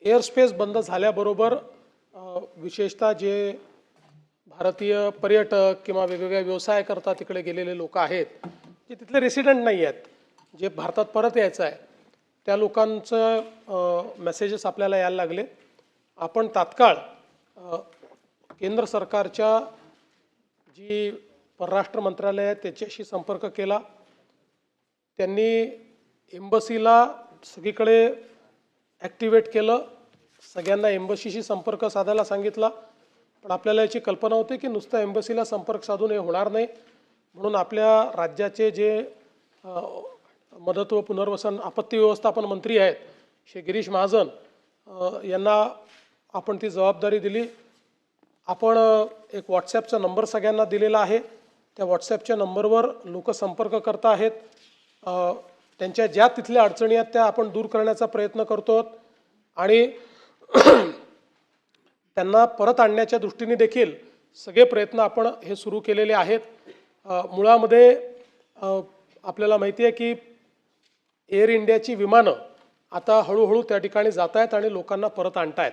Airspace बंद झाल्याबरोबर विशेषतः जे भारतीय पर्यटक किंवा वेगवेगळ्या व्यवसाय करता तिकडे गेलेले लोक आहेत, जे तिथले रेसिडेंट नाही आहेत, जे भारतात परत यायचं आहे, त्या लोकांचं मेसेजेस आपल्याला यायला लागले. आपण तात्काळ केंद्र सरकारच्या जी परराष्ट्र मंत्रालय आहे त्याच्याशी संपर्क केला. त्यांनी एम्बसीला सगळीकडे ॲक्टिवेट केलं, सगळ्यांना एम्बसीशी संपर्क साधायला सांगितला. पण आपल्याला याची कल्पना होती की नुसतं एम्बसीला संपर्क साधून हे होणार नाही, म्हणून आपल्या राज्याचे जे मदत व पुनर्वसन आपत्ती व्यवस्थापन मंत्री आहेत श्री गिरीश महाजन यांना आपण ती जबाबदारी दिली. आपण एक व्हॉट्सॲपचा नंबर सगळ्यांना दिलेला आहे. त्या व्हॉट्सॲपच्या नंबरवर लोक संपर्क करत आहेत. त्यांच्या ज्या तिथल्या अडचणी आहेत त्या आपण दूर करण्याचा प्रयत्न करतो आणि त्यांना परत आणण्याच्या दृष्टीने देखील सगळे प्रयत्न आपण हे सुरू केलेले आहेत. मुळामध्ये आपल्याला माहिती आहे की एअर इंडियाची विमानं आता हळूहळू त्या ठिकाणी जात आहेत आणि लोकांना परत आणत आहेत.